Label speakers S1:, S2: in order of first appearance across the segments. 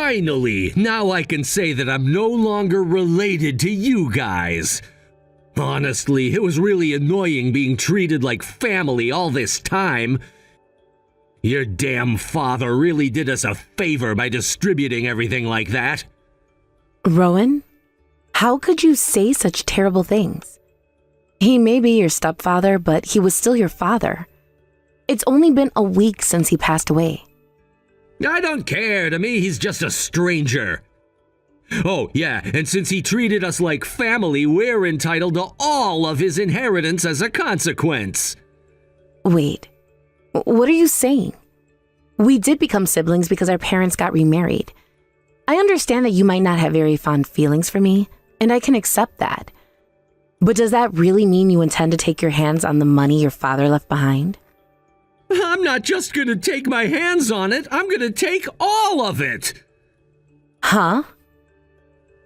S1: Finally, now I can say that I'm no longer related to you guys. Honestly, it was really annoying being treated like family all this time. Your damn father really did us a favor by distributing everything like that.
S2: Rowan, how could you say such terrible things? He may be your stepfather, but he was still your father. It's only been a week since he passed away.
S1: I don't care. To me, he's just a stranger. Oh, yeah, and since he treated us like family, we're entitled to all of his inheritance as a consequence.
S2: Wait, what are you saying? We did become siblings because our parents got remarried. I understand that you might not have very fond feelings for me, and I can accept that. But does that really mean you intend to take your hands on the money your father left behind?
S1: I'm not just gonna take my hands on it, I'm gonna take all of it!
S2: Huh?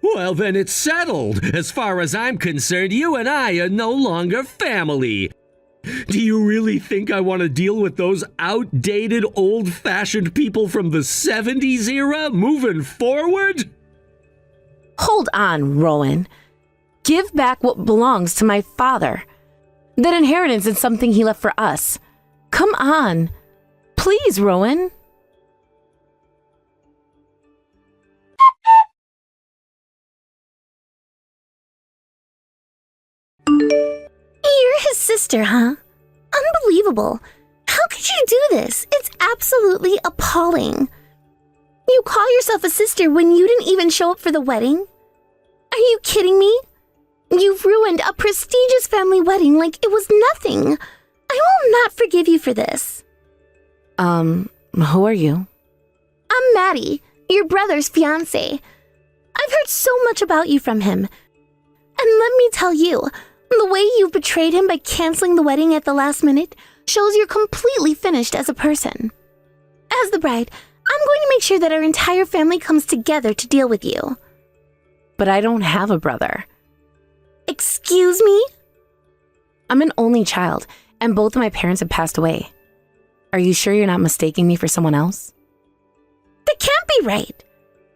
S1: Well, then it's settled. As far as I'm concerned, you and I are no longer family. Do you really think I want to deal with those outdated, old-fashioned people from the 70s era moving forward?
S2: Hold on, Rowan. Give back what belongs to my father. That inheritance is something he left for us. Come on. Please, Rowan.
S3: You're his sister, huh? Unbelievable. How could you do this? It's absolutely appalling. You call yourself a sister when you didn't even show up for the wedding? Are you kidding me? You've ruined a prestigious family wedding like it was nothing. I will not forgive you for this.
S2: Who are you?
S3: I'm Maddie, your brother's fiancé. I've heard so much about you from him. And let me tell you, the way you've betrayed him by canceling the wedding at the last minute shows you're completely finished as a person. As the bride, I'm going to make sure that our entire family comes together to deal with you.
S2: But I don't have a brother.
S3: Excuse me?
S2: I'm an only child, and both of my parents have passed away. Are you sure you're not mistaking me for someone else?
S3: That can't be right.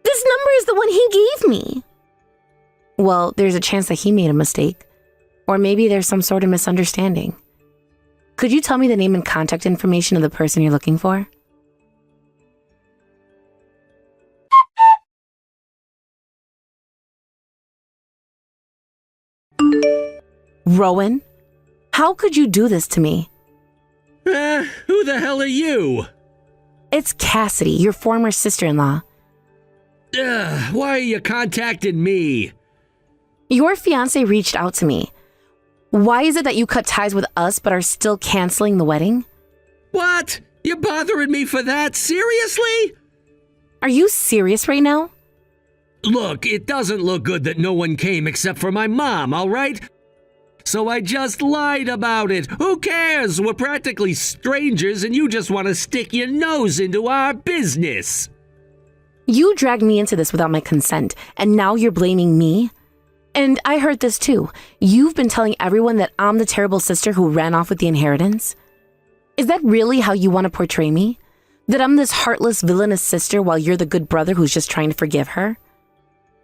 S3: This number is the one he gave me.
S2: Well, there's a chance that he made a mistake. Or maybe there's some sort of misunderstanding. Could you tell me the name and contact information of the person you're looking for? Rowan, how could you do this to me?
S1: Who the hell are you?
S2: It's Cassidy, your former sister-in-law.
S1: Why are you contacting me?
S2: Your fiancé reached out to me. Why is it that you cut ties with us but are still canceling the wedding?
S1: What? You bothering me for that? Seriously?
S2: Are you serious right now?
S1: Look, it doesn't look good that no one came except for my mom, all right? So I just lied about it. Who cares? We're practically strangers and you just want to stick your nose into our business.
S2: You dragged me into this without my consent, and now you're blaming me? And I heard this too. You've been telling everyone that I'm the terrible sister who ran off with the inheritance? Is that really how you want to portray me? That I'm this heartless, villainous sister while you're the good brother who's just trying to forgive her?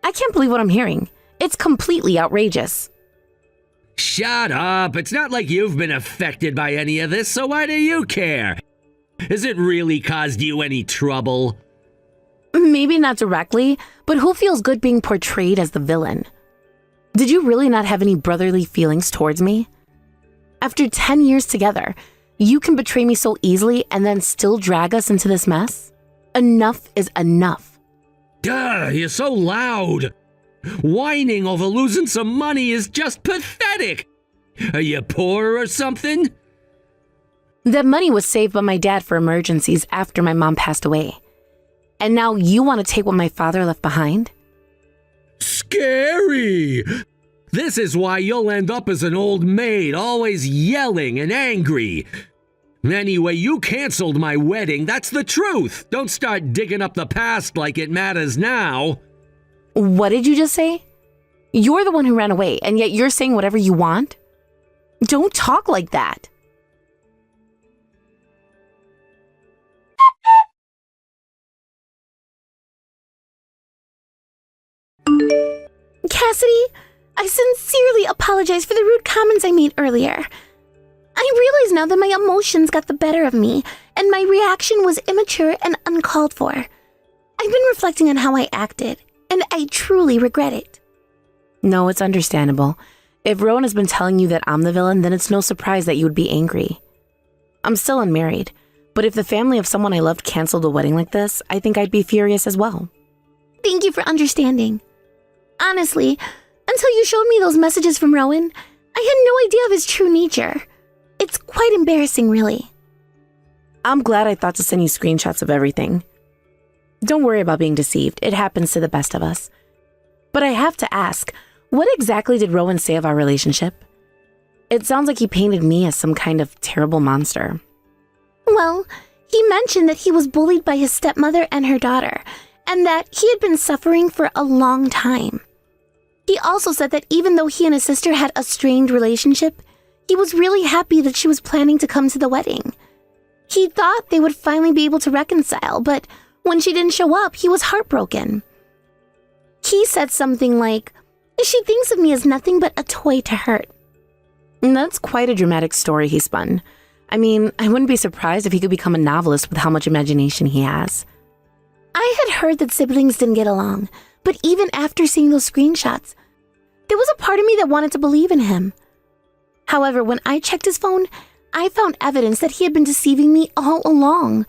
S2: I can't believe what I'm hearing. It's completely outrageous.
S1: Shut up. It's not like you've been affected by any of this, so why do you care? Has it really caused you any trouble?
S2: Maybe not directly, but who feels good being portrayed as the villain? Did you really not have any brotherly feelings towards me? After 10 years together, you can betray me so easily and then still drag us into this mess? Enough is enough.
S1: Duh, you're so loud. Whining over losing some money is just pathetic. Are you poor or something?
S2: That money was saved by my dad for emergencies after my mom passed away. And now you want to take what my father left behind?
S1: Scary! This is why you'll end up as an old maid, always yelling and angry. Anyway, you canceled my wedding, that's the truth. Don't start digging up the past like it matters now.
S2: What did you just say? You're the one who ran away, and yet you're saying whatever you want? Don't talk like that.
S3: Cassidy, I sincerely apologize for the rude comments I made earlier. I realize now that my emotions got the better of me, and my reaction was immature and uncalled for. I've been reflecting on how I acted, and I truly regret it.
S2: No, it's understandable. If Rowan has been telling you that I'm the villain, then it's no surprise that you would be angry. I'm still unmarried, but if the family of someone I loved canceled a wedding like this, I think I'd be furious as well.
S3: Thank you for understanding. Honestly, until you showed me those messages from Rowan, I had no idea of his true nature. It's quite embarrassing, really.
S2: I'm glad I thought to send you screenshots of everything. Don't worry about being deceived. It happens to the best of us. But I have to ask, what exactly did Rowan say of our relationship? It sounds like he painted me as some kind of terrible monster.
S3: Well, he mentioned that he was bullied by his stepmother and her daughter, and that he had been suffering for a long time. He also said that even though he and his sister had a strained relationship, he was really happy that she was planning to come to the wedding. He thought they would finally be able to reconcile, but when she didn't show up, he was heartbroken. He said something like, "She thinks of me as nothing but a toy to hurt."
S2: And that's quite a dramatic story he spun. I mean, I wouldn't be surprised if he could become a novelist with how much imagination he has.
S3: I had heard that siblings didn't get along, but even after seeing those screenshots, there was a part of me that wanted to believe in him. However, when I checked his phone, I found evidence that he had been deceiving me all along.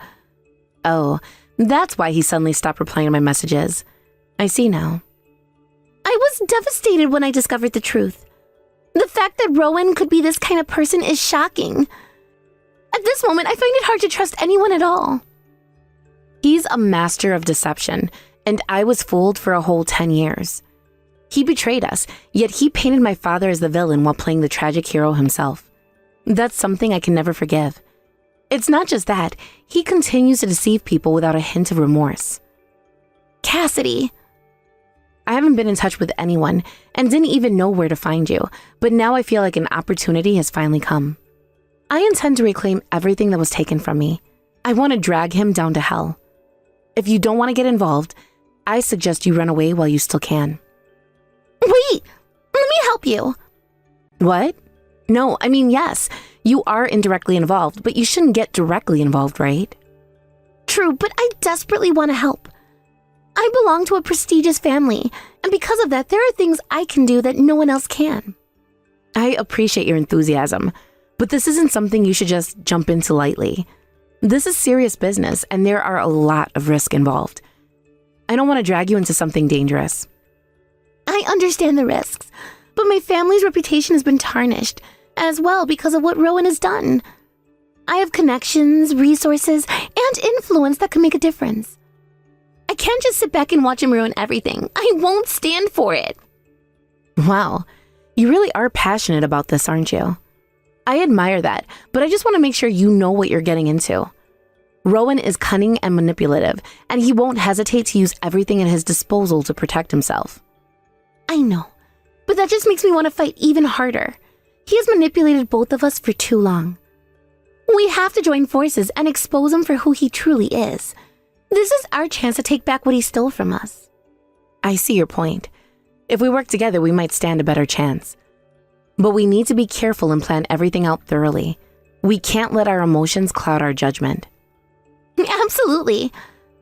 S2: Oh, that's why he suddenly stopped replying to my messages. I see now.
S3: I was devastated when I discovered the truth. The fact that Rowan could be this kind of person is shocking. At this moment, I find it hard to trust anyone at all.
S2: He's a master of deception, and I was fooled for a whole 10 years. He betrayed us, yet he painted my father as the villain while playing the tragic hero himself. That's something I can never forgive. It's not just that, he continues to deceive people without a hint of remorse.
S3: Cassidy.
S2: I haven't been in touch with anyone and didn't even know where to find you, but now I feel like an opportunity has finally come. I intend to reclaim everything that was taken from me. I want to drag him down to hell. If you don't want to get involved, I suggest you run away while you still can.
S3: Wait, let me help you.
S2: What? No, I mean, yes, you are indirectly involved, but you shouldn't get directly involved, right?
S3: True, but I desperately want to help. I belong to a prestigious family, and because of that, there are things I can do that no one else can.
S2: I appreciate your enthusiasm, but this isn't something you should just jump into lightly. This is serious business, and there are a lot of risk involved. I don't want to drag you into something dangerous.
S3: I understand the risks, but my family's reputation has been tarnished, as well because of what Rowan has done. I have connections, resources, and influence that can make a difference. I can't just sit back and watch him ruin everything. I won't stand for it.
S2: Wow, you really are passionate about this, aren't you? I admire that, but I just want to make sure you know what you're getting into. Rowan is cunning and manipulative, and he won't hesitate to use everything at his disposal to protect himself.
S3: I know, but that just makes me want to fight even harder. He has manipulated both of us for too long. We have to join forces and expose him for who he truly is. This is our chance to take back what he stole from us.
S2: I see your point. If we work together, we might stand a better chance. But we need to be careful and plan everything out thoroughly. We can't let our emotions cloud our judgment.
S3: Absolutely.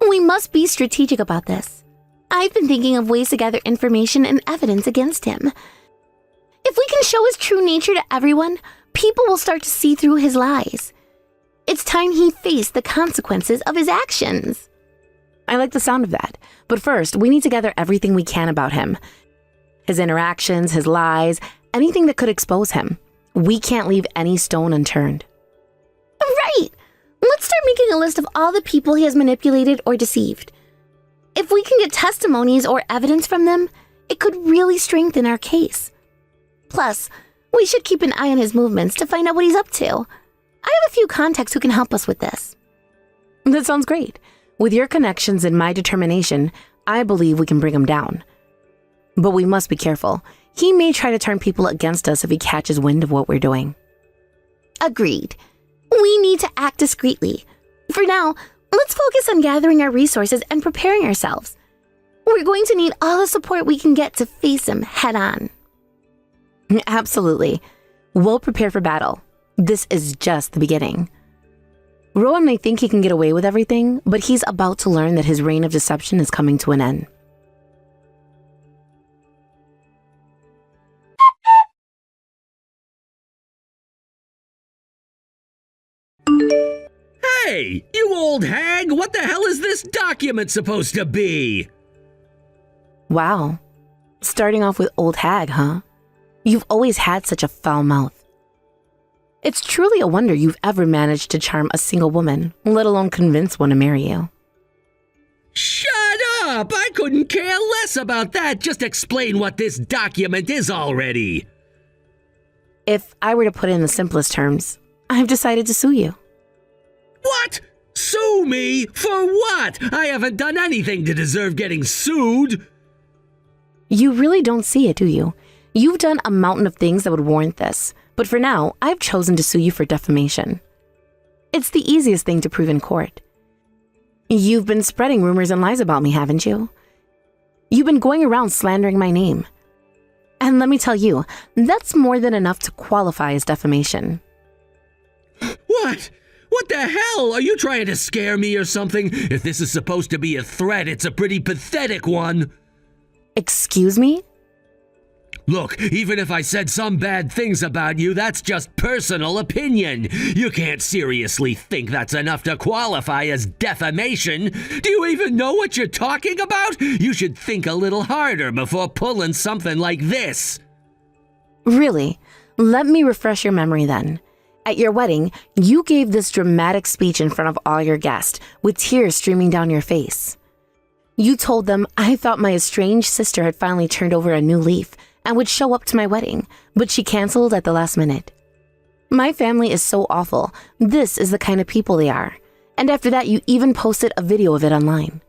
S3: We must be strategic about this. I've been thinking of ways to gather information and evidence against him. If we can show his true nature to everyone, people will start to see through his lies. It's time he faced the consequences of his actions.
S2: I like the sound of that. But first, we need to gather everything we can about him. His interactions, his lies, anything that could expose him. We can't leave any stone unturned.
S3: Right! Let's start making a list of all the people he has manipulated or deceived. If we can get testimonies or evidence from them, it could really strengthen our case. Plus, we should keep an eye on his movements to find out what he's up to. I have a few contacts who can help us with this.
S2: That sounds great. With your connections and my determination, I believe we can bring him down. But we must be careful. He may try to turn people against us if he catches wind of what we're doing.
S3: Agreed. We need to act discreetly. For now, let's focus on gathering our resources and preparing ourselves. We're going to need all the support we can get to face him head on.
S2: Absolutely. We'll prepare for battle. This is just the beginning. Rowan may think he can get away with everything, but he's about to learn that his reign of deception is coming to an end.
S1: Hey, you old hag, what the hell is this document supposed to be?
S2: Wow. Starting off with old hag, huh? You've always had such a foul mouth. It's truly a wonder you've ever managed to charm a single woman, let alone convince one to marry you.
S1: Shut up! I couldn't care less about that. Just explain what this document is already.
S2: If I were to put it in the simplest terms, I've decided to sue you.
S1: What? Sue me? For what? I haven't done anything to deserve getting sued.
S2: You really don't see it, do you? You've done a mountain of things that would warrant this, but for now, I've chosen to sue you for defamation. It's the easiest thing to prove in court. You've been spreading rumors and lies about me, haven't you? You've been going around slandering my name. And let me tell you, that's more than enough to qualify as defamation.
S1: What? What the hell? Are you trying to scare me or something? If this is supposed to be a threat, it's a pretty pathetic one.
S2: Excuse me?
S1: Look, even if I said some bad things about you, that's just personal opinion. You can't seriously think that's enough to qualify as defamation. Do you even know what you're talking about? You should think a little harder before pulling something like this.
S2: Really? Let me refresh your memory then. At your wedding, you gave this dramatic speech in front of all your guests, with tears streaming down your face. You told them I thought my estranged sister had finally turned over a new leaf and would show up to my wedding, but she canceled at the last minute. My family is so awful. This is the kind of people they are. And after that, you even posted a video of it online.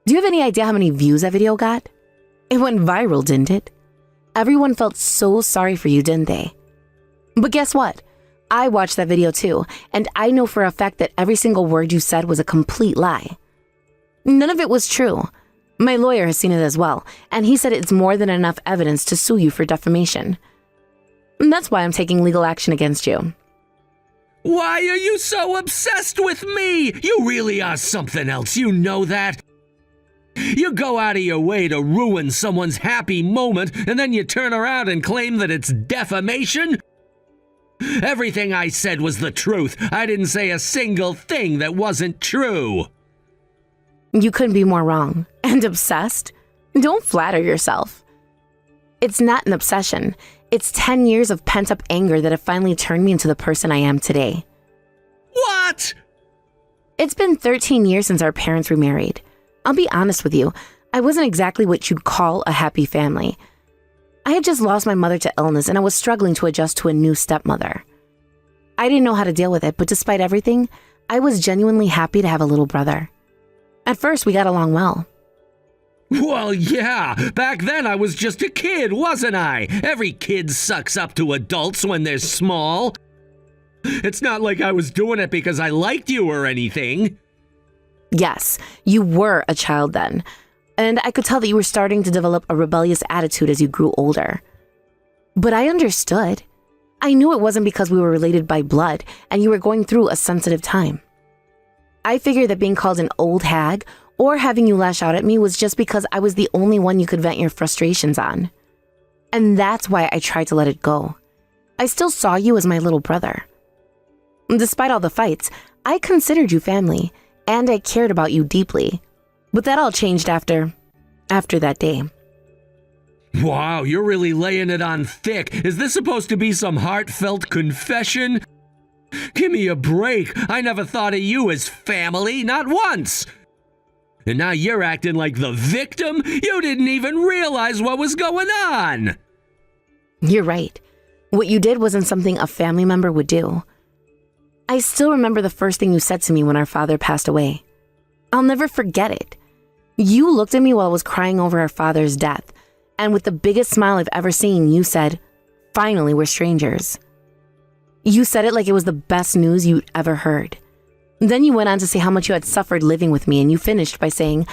S2: Do you have any idea how many views that video got? It went viral, didn't it? Everyone felt so sorry for you, didn't they? But guess what? I watched that video too, and I know for a fact that every single word you said was a complete lie. None of it was true. My lawyer has seen it as well, and he said it's more than enough evidence to sue you for defamation. And that's why I'm taking legal action against you.
S1: Why are you so obsessed with me? You really are something else, you know that? You go out of your way to ruin someone's happy moment, and then you turn around and claim that it's defamation? Everything I said was the truth. I didn't say a single thing that wasn't true.
S2: You couldn't be more wrong. And obsessed? Don't flatter yourself. It's not an obsession. It's 10 years of pent-up anger that have finally turned me into the person I am today.
S1: What?
S2: It's been 13 years since our parents remarried. I'll be honest with you, I wasn't exactly what you'd call a happy family. I had just lost my mother to illness and I was struggling to adjust to a new stepmother. I didn't know how to deal with it, but despite everything, I was genuinely happy to have a little brother. At first, we got along well.
S1: Well, yeah, back then I was just a kid, wasn't I? Every kid sucks up to adults when they're small. It's not like I was doing it because I liked you or anything.
S2: Yes, you were a child then, and I could tell that you were starting to develop a rebellious attitude as you grew older. But I understood. I knew it wasn't because we were related by blood and you were going through a sensitive time. I figured that being called an old hag or having you lash out at me was just because I was the only one you could vent your frustrations on. And that's why I tried to let it go. I still saw you as my little brother. Despite all the fights, I considered you family, and I cared about you deeply. But that all changed after that day.
S1: Wow, you're really laying it on thick. Is this supposed to be some heartfelt confession? Give me a break. I never thought of you as family, not once. And now you're acting like the victim? You didn't even realize what was going on.
S2: You're right. What you did wasn't something a family member would do. I still remember the first thing you said to me when our father passed away. I'll never forget it. You looked at me while I was crying over our father's death, and with the biggest smile I've ever seen, you said, "Finally, we're strangers." You said it like it was the best news you'd ever heard. Then you went on to say how much you had suffered living with me, and you finished by saying,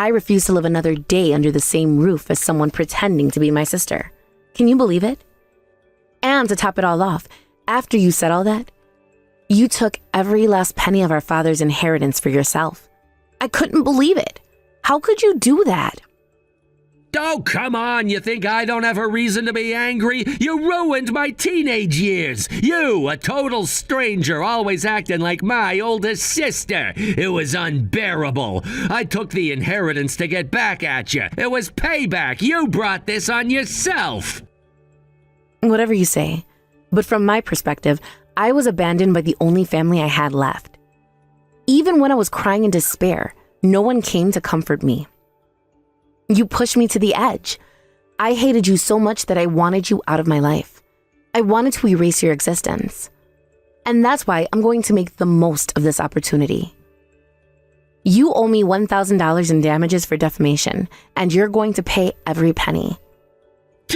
S2: I refuse to live another day under the same roof as someone pretending to be my sister. Can you believe it? And to top it all off, after you said all that, you took every last penny of our father's inheritance for yourself. I couldn't believe it. How could you do that?
S1: Oh, come on, you think I don't have a reason to be angry? You ruined my teenage years. You, a total stranger, always acting like my oldest sister. It was unbearable. I took the inheritance to get back at you. It was payback. You brought this on yourself.
S2: Whatever you say. But from my perspective, I was abandoned by the only family I had left. Even when I was crying in despair, no one came to comfort me. You pushed me to the edge. I hated you so much that I wanted you out of my life. I wanted to erase your existence. And that's why I'm going to make the most of this opportunity. You owe me $1,000 in damages for defamation, and you're going to pay every penny.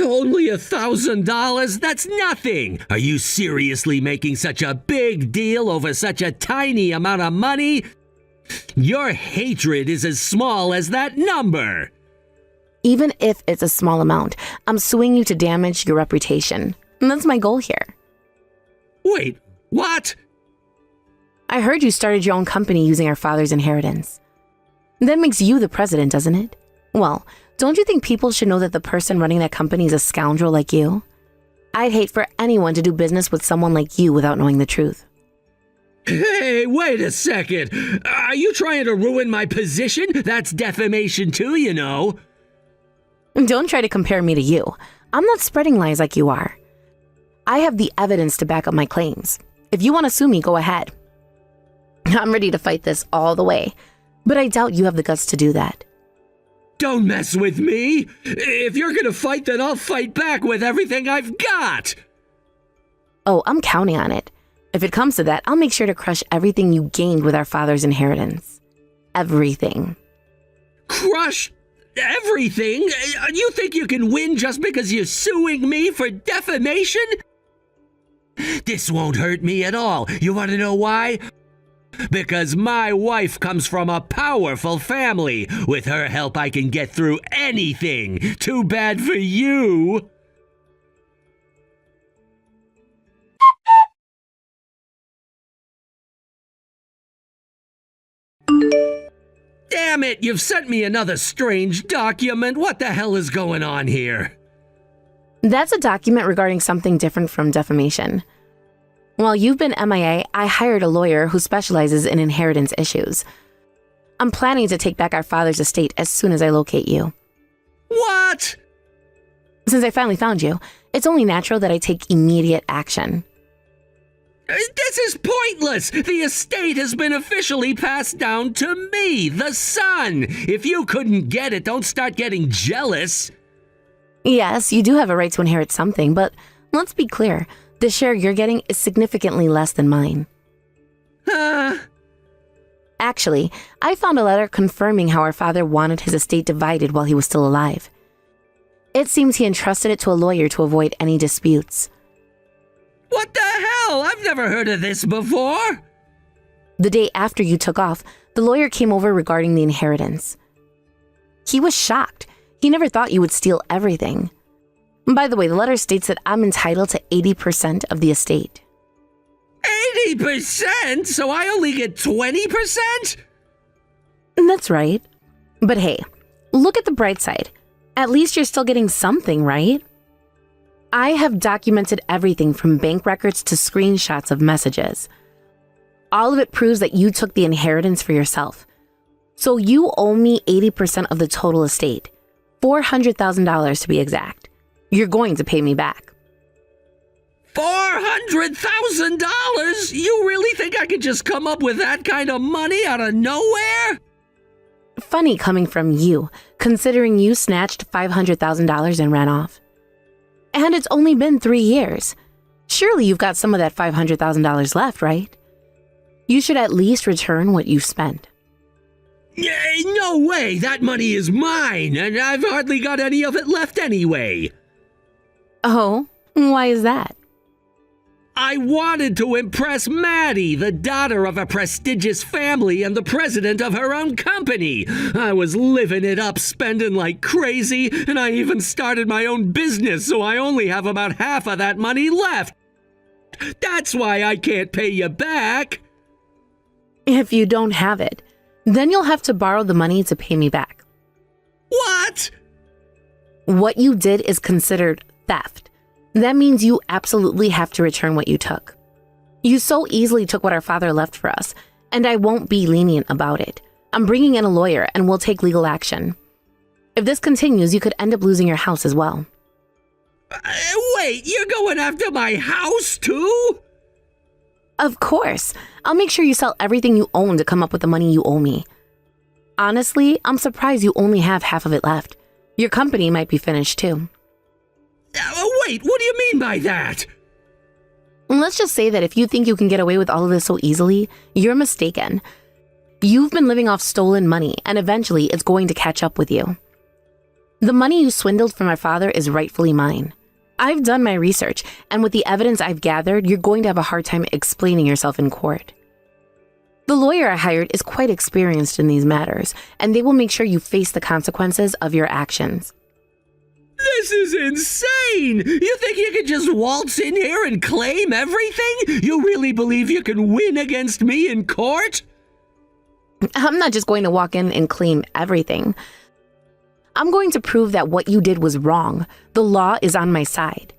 S1: Only $1,000? That's nothing! Are you seriously making such a big deal over such a tiny amount of money? Your hatred is as small as that number!
S2: Even if it's a small amount, I'm suing you to damage your reputation. And that's my goal here.
S1: Wait, what?
S2: I heard you started your own company using our father's inheritance. That makes you the president, doesn't it? Well, don't you think people should know that the person running that company is a scoundrel like you? I'd hate for anyone to do business with someone like you without knowing the truth.
S1: Hey, wait a second. Are you trying to ruin my position? That's defamation too, you know.
S2: Don't try to compare me to you. I'm not spreading lies like you are. I have the evidence to back up my claims. If you want to sue me, go ahead. I'm ready to fight this all the way, but I doubt you have the guts to do that.
S1: Don't mess with me. If you're gonna fight, then I'll fight back with everything I've got.
S2: Oh, I'm counting on it. If it comes to that, I'll make sure to crush everything you gained with our father's inheritance. Everything.
S1: Crush everything? You think you can win just because you're suing me for defamation? This won't hurt me at all. You want to know why? Because my wife comes from a powerful family. With her help, I can get through anything. Too bad for you. Damn it, you've sent me another strange document. What the hell is going on here?
S2: That's a document regarding something different from defamation. While you've been MIA, I hired a lawyer who specializes in inheritance issues. I'm planning to take back our father's estate as soon as I locate you.
S1: What?
S2: Since I finally found you, it's only natural that I take immediate action.
S1: This is pointless! The estate has been officially passed down to me, the son! If you couldn't get it, don't start getting jealous.
S2: Yes, you do have a right to inherit something, but let's be clear. The share you're getting is significantly less than mine. Actually, I found a letter confirming how our father wanted his estate divided while he was still alive. It seems he entrusted it to a lawyer to avoid any disputes.
S1: What the hell? I've never heard of this before.
S2: The day after you took off, the lawyer came over regarding the inheritance. He was shocked. He never thought you would steal everything. By the way, the letter states that I'm entitled to 80% of the estate.
S1: 80%? So I only get 20%?
S2: That's right. But hey, look at the bright side. At least you're still getting something, right? I have documented everything from bank records to screenshots of messages. All of it proves that you took the inheritance for yourself. So you owe me 80% of the total estate, $400,000 to be exact. You're going to pay me back.
S1: $400,000? You really think I could just come up with that kind of money out of nowhere?
S2: Funny coming from you, considering you snatched $500,000 and ran off. And it's only been 3 years. Surely you've got some of that $500,000 left, right? You should at least return what you've spent.
S1: No way! That money is mine, and I've hardly got any of it left anyway.
S2: Oh, why is that?
S1: I wanted to impress Maddie, the daughter of a prestigious family and the president of her own company. I was living it up, spending like crazy, and I even started my own business, so I only have about half of that money left. That's why I can't pay you back.
S2: If you don't have it, then you'll have to borrow the money to pay me back.
S1: What?
S2: What you did is considered theft. That means you absolutely have to return what you took. You so easily took what our father left for us, and I won't be lenient about it. I'm bringing in a lawyer and we'll take legal action. If this continues, you could end up losing your house as well.
S1: Wait, you're going after my house too?
S2: Of course. I'll make sure you sell everything you own to come up with the money you owe me. Honestly, I'm surprised you only have half of it left. Your company might be finished too.
S1: Wait, what do you mean by that?
S2: Let's just say that if you think you can get away with all of this so easily, you're mistaken. You've been living off stolen money, and eventually it's going to catch up with you. The money you swindled from my father is rightfully mine. I've done my research, and with the evidence I've gathered, you're going to have a hard time explaining yourself in court. The lawyer I hired is quite experienced in these matters, and they will make sure you face the consequences of your actions.
S1: This is insane! You think you can just waltz in here and claim everything? You really believe you can win against me in court?
S2: I'm not just going to walk in and claim everything. I'm going to prove that what you did was wrong. The law is on my side.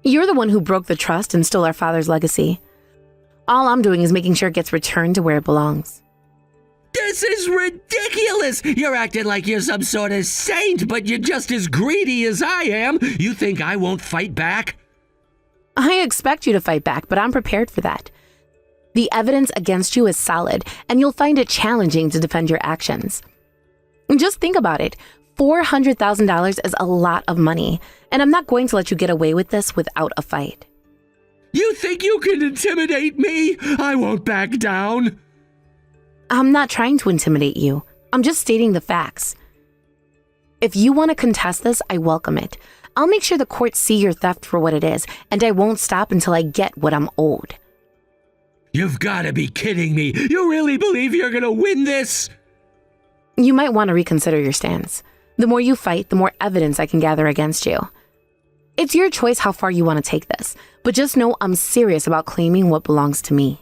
S2: You're the one who broke the trust and stole our father's legacy. All I'm doing is making sure it gets returned to where it belongs.
S1: This is ridiculous! You're acting like you're some sort of saint, but you're just as greedy as I am. You think I won't fight back?
S2: I expect you to fight back, but I'm prepared for that. The evidence against you is solid, and you'll find it challenging to defend your actions. Just think about it. $400,000 is a lot of money, and I'm not going to let you get away with this without a fight.
S1: You think you can intimidate me? I won't back down.
S2: I'm not trying to intimidate you. I'm just stating the facts. If you want to contest this, I welcome it. I'll make sure the courts see your theft for what it is, and I won't stop until I get what I'm owed.
S1: You've got to be kidding me. You really believe you're going to win this?
S2: You might want to reconsider your stance. The more you fight, the more evidence I can gather against you. It's your choice how far you want to take this, but just know I'm serious about claiming what belongs to me.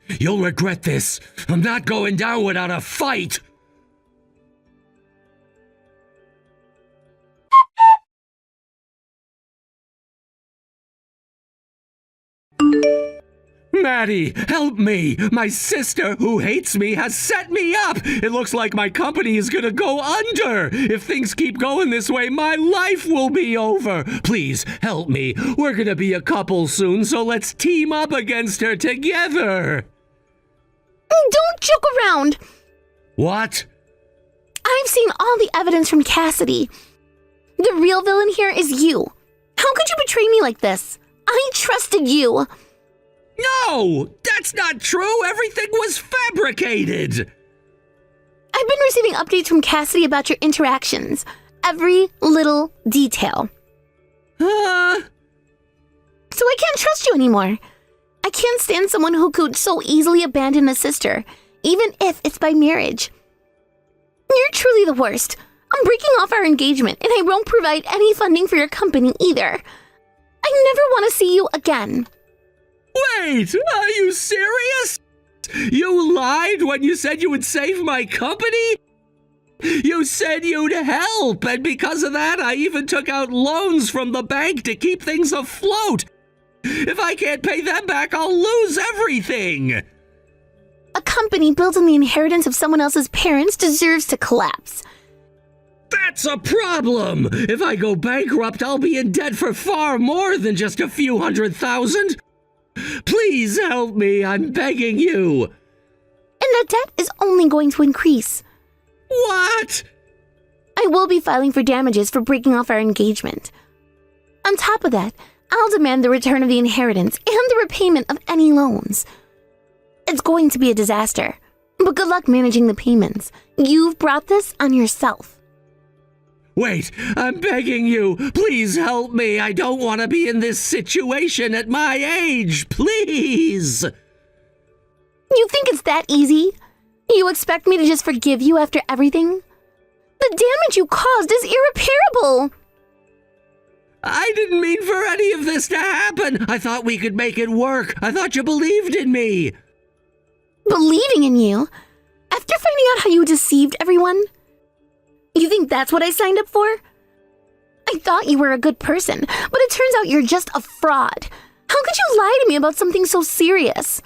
S1: You'll regret this. I'm not going down without a fight. Maddie, help me! My sister, who hates me, has set me up! It looks like my company is gonna go under! If things keep going this way, my life will be over! Please, help me. We're gonna be a couple soon, so let's team up against her together!
S3: Don't joke around!
S1: What?
S3: I've seen all the evidence from Cassidy. The real villain here is you. How could you betray me like this? I trusted you.
S1: No! That's not true! Everything was fabricated!
S3: I've been receiving updates from Cassidy about your interactions. Every little detail. So I can't trust you anymore. I can't stand someone who could so easily abandon a sister, even if it's by marriage. You're truly the worst. I'm breaking off our engagement, and I won't provide any funding for your company either. I never want to see you again.
S1: Wait, are you serious? You lied when you said you would save my company? You said you'd help, and because of that, I even took out loans from the bank to keep things afloat. If I can't pay them back, I'll lose everything.
S3: A company built on the inheritance of someone else's parents deserves to collapse.
S1: That's a problem. If I go bankrupt, I'll be in debt for far more than just a few $100,000. Please help me, I'm begging you.
S3: And the debt is only going to increase.
S1: What?
S3: I will be filing for damages for breaking off our engagement. On top of that, I'll demand the return of the inheritance and the repayment of any loans. It's going to be a disaster, but good luck managing the payments. You've brought this on yourself.
S1: Wait, I'm begging you. Please help me. I don't want to be in this situation at my age. Please.
S3: You think it's that easy? You expect me to just forgive you after everything? The damage you caused is irreparable.
S1: I didn't mean for any of this to happen. I thought we could make it work. I thought you believed in me.
S3: Believing in you? After finding out how you deceived everyone? You think that's what I signed up for? I thought you were a good person, but it turns out you're just a fraud. How could you lie to me about something so serious?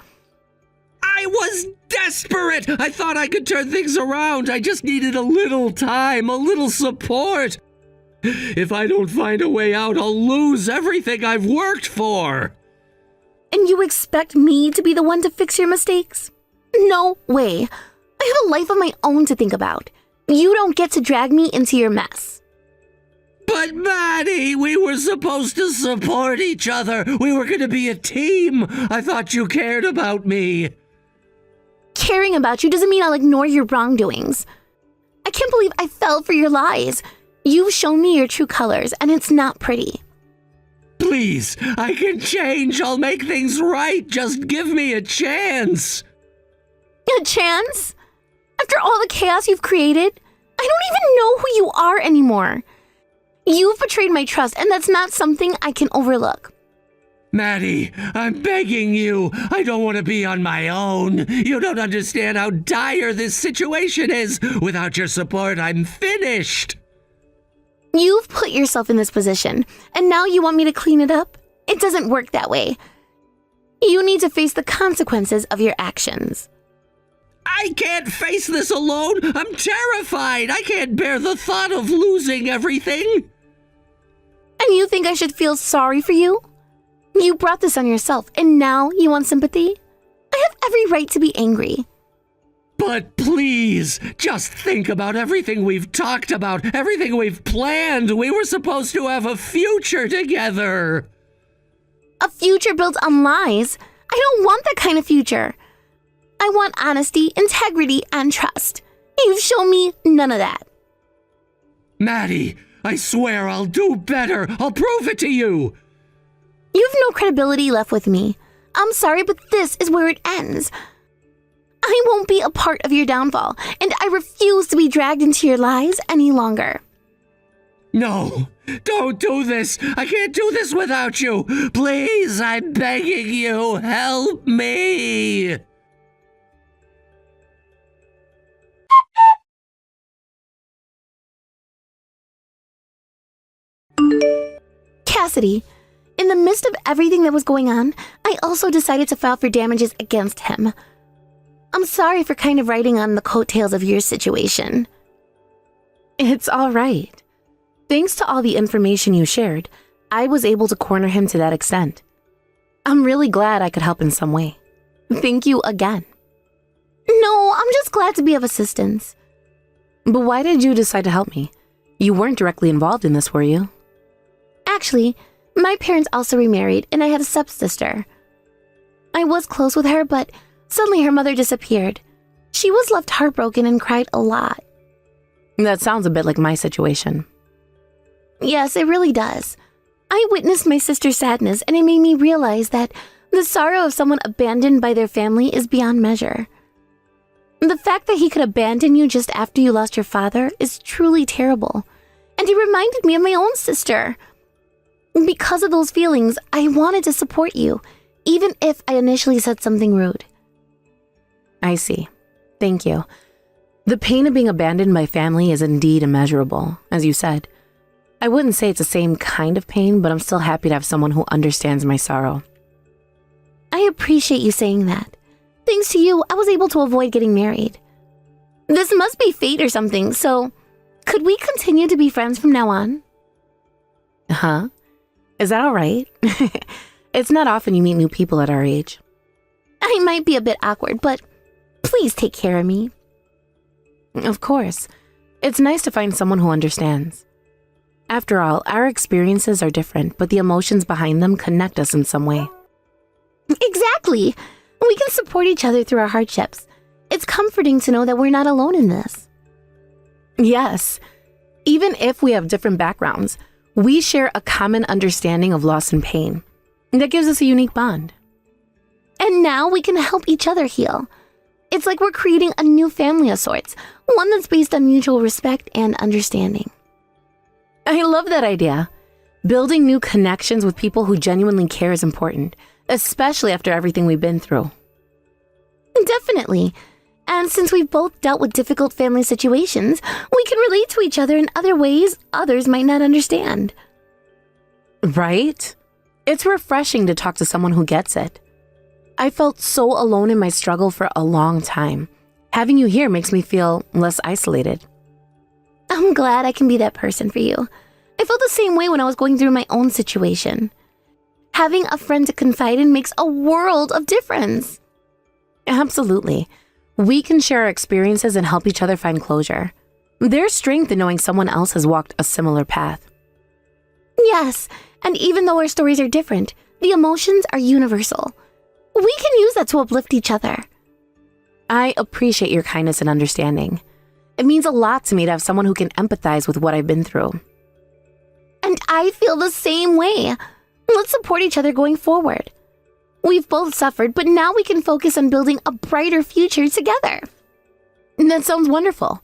S1: I was desperate. I thought I could turn things around. I just needed a little time, a little support. If I don't find a way out, I'll lose everything I've worked for.
S3: And you expect me to be the one to fix your mistakes? No way. I have a life of my own to think about. You don't get to drag me into your mess.
S1: But Maddie, we were supposed to support each other. We were going to be a team. I thought you cared about me.
S3: Caring about you doesn't mean I'll ignore your wrongdoings. I can't believe I fell for your lies. You've shown me your true colors, and it's not pretty.
S1: Please, I can change. I'll make things right. Just give me a chance.
S3: A chance? After all the chaos you've created, I don't even know who you are anymore. You've betrayed my trust, and that's not something I can overlook.
S1: Maddie, I'm begging you. I don't want to be on my own. You don't understand how dire this situation is. Without your support, I'm finished.
S3: You've put yourself in this position, and now you want me to clean it up? It doesn't work that way. You need to face the consequences of your actions.
S1: I can't face this alone. I'm terrified. I can't bear the thought of losing everything.
S3: And you think I should feel sorry for you? You brought this on yourself, and now you want sympathy? I have every right to be angry.
S1: But please, just think about everything we've talked about, everything we've planned. We were supposed to have a future together.
S3: A future built on lies? I don't want that kind of future. I want honesty, integrity, and trust. You've shown me none of that.
S1: Maddie, I swear I'll do better. I'll prove it to you.
S3: You've no credibility left with me. I'm sorry, but this is where it ends. I won't be a part of your downfall, and I refuse to be dragged into your lies any longer.
S1: No, don't do this. I can't do this without you. Please, I'm begging you, help me.
S3: Cassidy, in the midst of everything that was going on, I also decided to file for damages against him. I'm sorry for kind of riding on the coattails of your situation.
S2: It's all right. Thanks to all the information you shared, I was able to corner him to that extent. I'm really glad I could help in some way. Thank you again.
S3: No, I'm just glad to be of assistance.
S2: But why did you decide to help me? You weren't directly involved in this, were you?
S3: Actually, my parents also remarried, and I had a stepsister. I was close with her, but suddenly her mother disappeared. She was left heartbroken and cried a lot.
S2: That sounds a bit like my situation.
S3: Yes, it really does. I witnessed my sister's sadness, and it made me realize that the sorrow of someone abandoned by their family is beyond measure. The fact that he could abandon you just after you lost your father is truly terrible, and it reminded me of my own sister. Because of those feelings, I wanted to support you, even if I initially said something rude.
S2: I see. Thank you. The pain of being abandoned by family is indeed immeasurable, as you said. I wouldn't say it's the same kind of pain, but I'm still happy to have someone who understands my sorrow.
S3: I appreciate you saying that. Thanks to you, I was able to avoid getting married. This must be fate or something, so could we continue to be friends from now on?
S2: Huh? Is that all right? It's not often you meet new people at our age.
S3: I might be a bit awkward, but please take care of me.
S2: Of course. It's nice to find someone who understands. After all, our experiences are different, but the emotions behind them connect us in some way.
S3: Exactly! We can support each other through our hardships. It's comforting to know that we're not alone in this.
S2: Yes. Even if we have different backgrounds, we share a common understanding of loss and pain. That gives us a unique bond.
S3: And now we can help each other heal. It's like we're creating a new family of sorts, one that's based on mutual respect and understanding.
S2: I love that idea. Building new connections with people who genuinely care is important, especially after everything we've been through.
S3: Definitely. And since we've both dealt with difficult family situations, we can relate to each other in other ways others might not understand.
S2: Right? It's refreshing to talk to someone who gets it. I felt so alone in my struggle for a long time. Having you here makes me feel less isolated.
S3: I'm glad I can be that person for you. I felt the same way when I was going through my own situation. Having a friend to confide in makes a world of difference.
S2: Absolutely. We can share our experiences and help each other find closure. There's strength in knowing someone else has walked a similar path.
S3: Yes, and even though our stories are different, the emotions are universal. We can use that to uplift each other.
S2: I appreciate your kindness and understanding. It means a lot to me to have someone who can empathize with what I've been through.
S3: And I feel the same way. Let's support each other going forward. We've both suffered, but now we can focus on building a brighter future together.
S2: That sounds wonderful.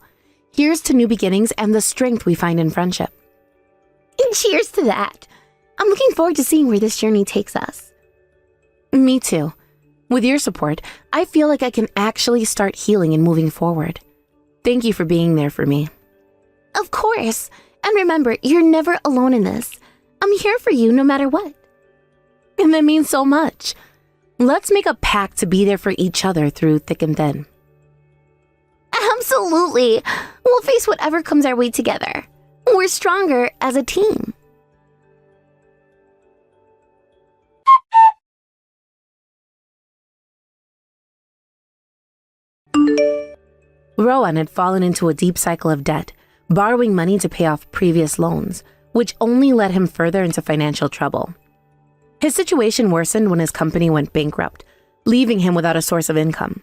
S2: Here's to new beginnings and the strength we find in friendship.
S3: And cheers to that. I'm looking forward to seeing where this journey takes us.
S2: Me too. With your support, I feel like I can actually start healing and moving forward. Thank you for being there for me.
S3: Of course. And remember, you're never alone in this. I'm here for you no matter what.
S2: And that means so much. Let's make a pact to be there for each other through thick and thin.
S3: Absolutely. We'll face whatever comes our way together. We're stronger as a team.
S2: Rowan had fallen into a deep cycle of debt, borrowing money to pay off previous loans, which only led him further into financial trouble. His situation worsened when his company went bankrupt, leaving him without a source of income.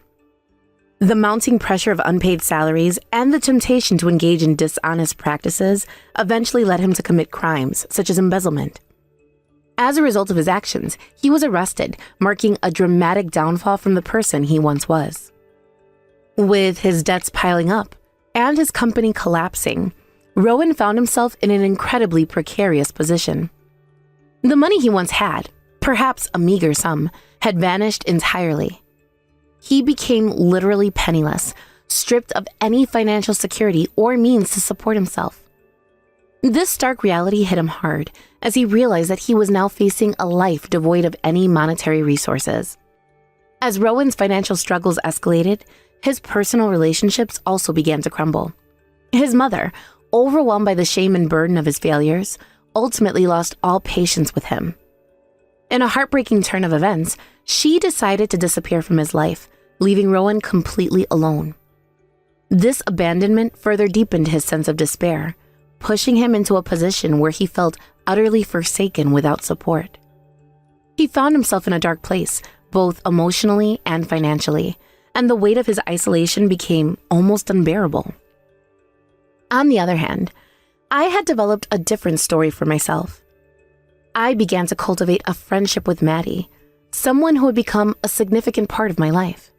S2: The mounting pressure of unpaid salaries and the temptation to engage in dishonest practices eventually led him to commit crimes such as embezzlement. As a result of his actions, he was arrested, marking a dramatic downfall from the person he once was. With his debts piling up and his company collapsing, Rowan found himself in an incredibly precarious position. The money he once had, perhaps a meager sum, had vanished entirely. He became literally penniless, stripped of any financial security or means to support himself. This stark reality hit him hard as he realized that he was now facing a life devoid of any monetary resources. As Rowan's financial struggles escalated, his personal relationships also began to crumble. His mother, overwhelmed by the shame and burden of his failures, ultimately lost all patience with him. In a heartbreaking turn of events, she decided to disappear from his life, leaving Rowan completely alone. This abandonment further deepened his sense of despair, pushing him into a position where he felt utterly forsaken without support. He found himself in a dark place, both emotionally and financially, and the weight of his isolation became almost unbearable. On the other hand, I had developed a different story for myself. I began to cultivate a friendship with Maddie, someone who had become a significant part of my life.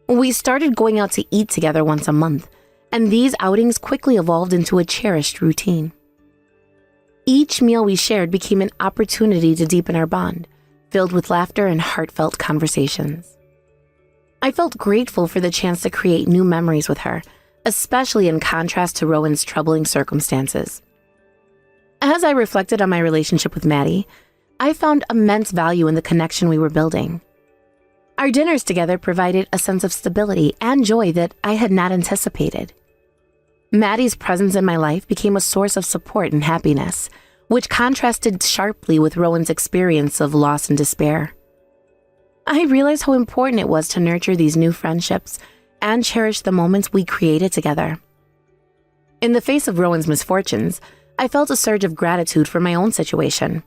S2: We started going out to eat together once a month, and these outings quickly evolved into a cherished routine. Each meal we shared became an opportunity to deepen our bond, filled with laughter and heartfelt conversations. I felt grateful for the chance to create new memories with her, especially in contrast to Rowan's troubling circumstances. As I reflected on my relationship with Maddie, I found immense value in the connection we were building. Our dinners together provided a sense of stability and joy that I had not anticipated. Maddie's presence in my life became a source of support and happiness, which contrasted sharply with Rowan's experience of loss and despair. I realized how important it was to nurture these new friendships and cherish the moments we created together. In the face of Rowan's misfortunes, I felt a surge of gratitude for my own situation.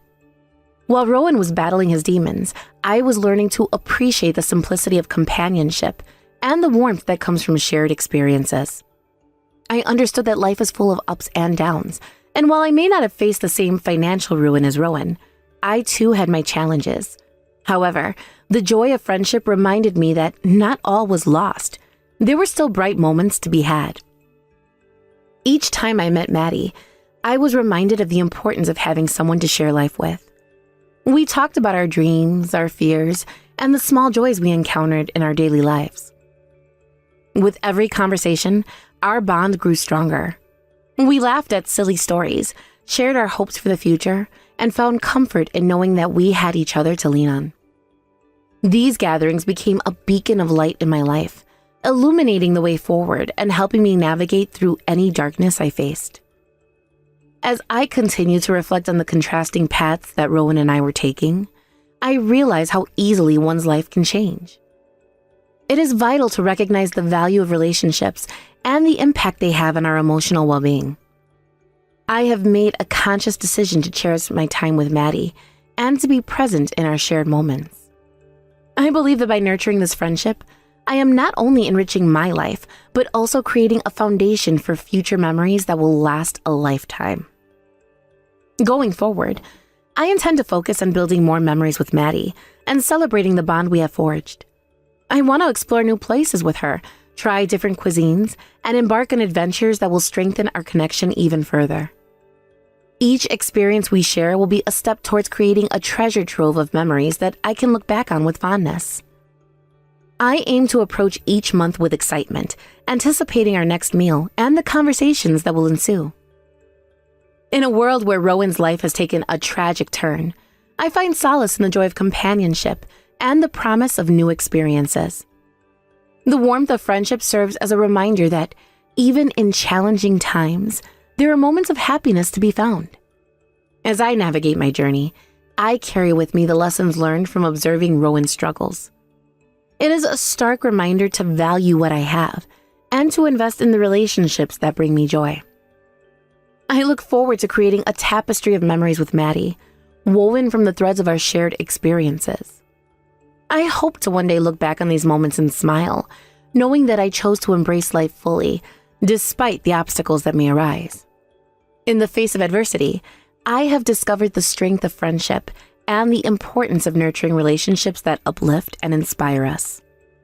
S2: While Rowan was battling his demons, I was learning to appreciate the simplicity of companionship and the warmth that comes from shared experiences. I understood that life is full of ups and downs, and while I may not have faced the same financial ruin as Rowan, I too had my challenges. However, the joy of friendship reminded me that not all was lost. There were still bright moments to be had. Each time I met Maddie, I was reminded of the importance of having someone to share life with. We talked about our dreams, our fears, and the small joys we encountered in our daily lives. With every conversation, our bond grew stronger. We laughed at silly stories, shared our hopes for the future, and found comfort in knowing that we had each other to lean on. These gatherings became a beacon of light in my life, illuminating the way forward and helping me navigate through any darkness I faced. As I continued to reflect on the contrasting paths that Rowan and I were taking, I realized how easily one's life can change. It is vital to recognize the value of relationships and the impact they have on our emotional well-being. I have made a conscious decision to cherish my time with Maddie and to be present in our shared moments. I believe that by nurturing this friendship, I am not only enriching my life, but also creating a foundation for future memories that will last a lifetime. Going forward, I intend to focus on building more memories with Maddie and celebrating the bond we have forged. I want to explore new places with her, try different cuisines, and embark on adventures that will strengthen our connection even further. Each experience we share will be a step towards creating a treasure trove of memories that I can look back on with fondness. I aim to approach each month with excitement, anticipating our next meal and the conversations that will ensue. In a world where Rowan's life has taken a tragic turn, I find solace in the joy of companionship and the promise of new experiences. The warmth of friendship serves as a reminder that, even in challenging times, there are moments of happiness to be found. As I navigate my journey, I carry with me the lessons learned from observing Rowan's struggles. It is a stark reminder to value what I have and to invest in the relationships that bring me joy. I look forward to creating a tapestry of memories with Maddie, woven from the threads of our shared experiences. I hope to one day look back on these moments and smile, knowing that I chose to embrace life fully, despite the obstacles that may arise. In the face of adversity, I have discovered the strength of friendship and the importance of nurturing relationships that uplift and inspire us.